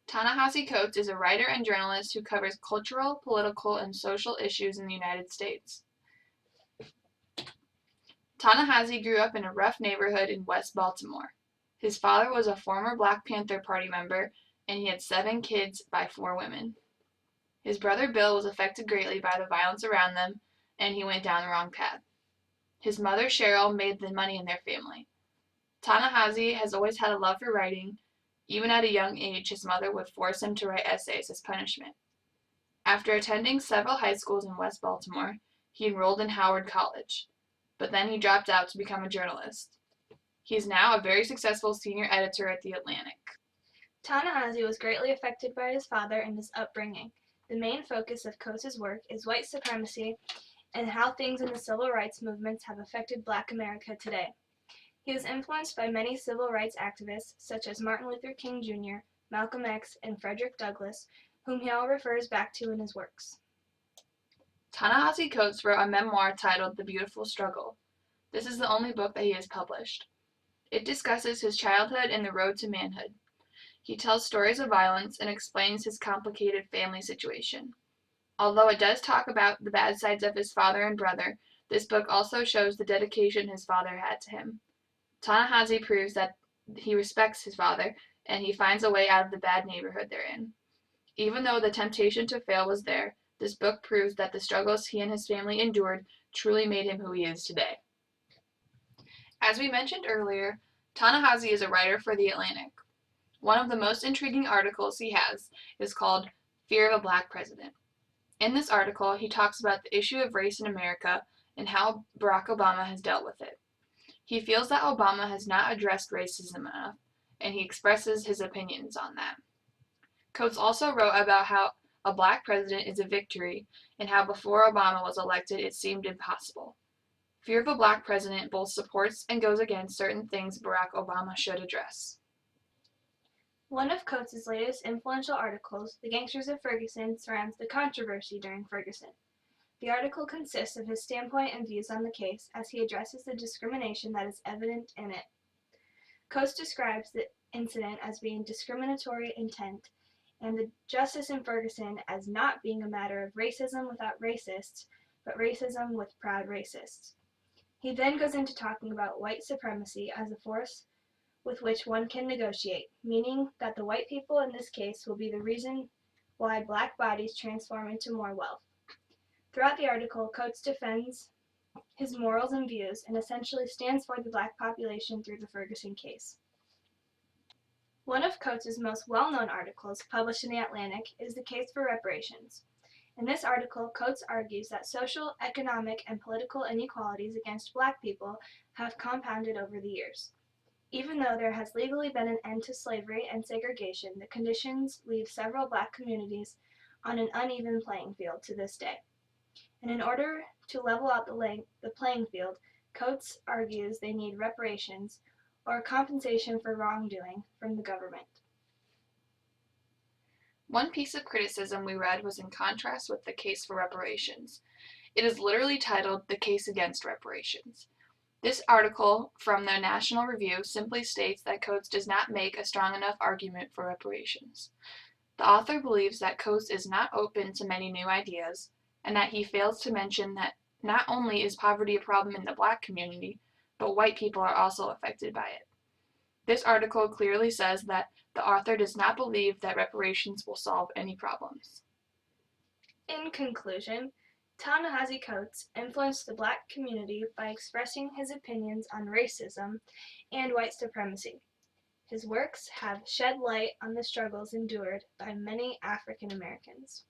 Ta-Nehisi Coates is a writer and journalist who covers cultural, political, and social issues in the United States. Ta-Nehisi grew up in a rough neighborhood in West Baltimore. His father was a former Black Panther Party member, and he had 7 kids by 4 women. His brother Bill was affected greatly by the violence around them, and he went down the wrong path. His mother Cheryl made the money in their family. Ta-Nehisi has always had a love for writing. Even at a young age, his mother would force him to write essays as punishment. After attending several high schools in West Baltimore, he enrolled in Howard College, but then he dropped out to become a journalist. He is now a very successful senior editor at The Atlantic. Ta-Nehisi was greatly affected by his father and his upbringing. The main focus of Coates' work is white supremacy and how things in the civil rights movements have affected Black America today. He was influenced by many civil rights activists such as Martin Luther King Jr., Malcolm X, and Frederick Douglass, whom he all refers back to in his works. Ta-Nehisi Coates wrote a memoir titled The Beautiful Struggle. This is the only book that he has published. It discusses his childhood and the road to manhood. He tells stories of violence and explains his complicated family situation. Although it does talk about the bad sides of his father and brother, this book also shows the dedication his father had to him. Ta-Nehisi proves that he respects his father, and he finds a way out of the bad neighborhood they're in. Even though the temptation to fail was there, this book proves that the struggles he and his family endured truly made him who he is today. As we mentioned earlier, Ta-Nehisi is a writer for The Atlantic. One of the most intriguing articles he has is called Fear of a Black President. In this article, he talks about the issue of race in America and how Barack Obama has dealt with it. He feels that Obama has not addressed racism enough, and he expresses his opinions on that. Coates also wrote about how a black president is a victory and how before Obama was elected it seemed impossible. Fear of a Black President both supports and goes against certain things Barack Obama should address. One of Coates' latest influential articles, The Gangsters of Ferguson, surrounds the controversy during Ferguson. The article consists of his standpoint and views on the case as he addresses the discrimination that is evident in it. Coates describes the incident as being discriminatory intent and the justice in Ferguson as not being a matter of racism without racists, but racism with proud racists. He then goes into talking about white supremacy as a force with which one can negotiate, meaning that the white people in this case will be the reason why black bodies transform into more wealth. Throughout the article, Coates defends his morals and views and essentially stands for the black population through the Ferguson case. One of Coates' most well-known articles, published in The Atlantic, is The Case for Reparations. In this article, Coates argues that social, economic, and political inequalities against black people have compounded over the years. Even though there has legally been an end to slavery and segregation, the conditions leave several black communities on an uneven playing field to this day. And in order to level out the playing field, Coates argues they need reparations, or compensation for wrongdoing, from the government. One piece of criticism we read was in contrast with the case for reparations. It is literally titled The Case Against Reparations. This article from the National Review simply states that Coates does not make a strong enough argument for reparations. The author believes that Coates is not open to many new ideas, and that he fails to mention that not only is poverty a problem in the black community, but white people are also affected by it. This article clearly says that the author does not believe that reparations will solve any problems. In conclusion, Ta-Nehisi Coates influenced the black community by expressing his opinions on racism and white supremacy. His works have shed light on the struggles endured by many African Americans.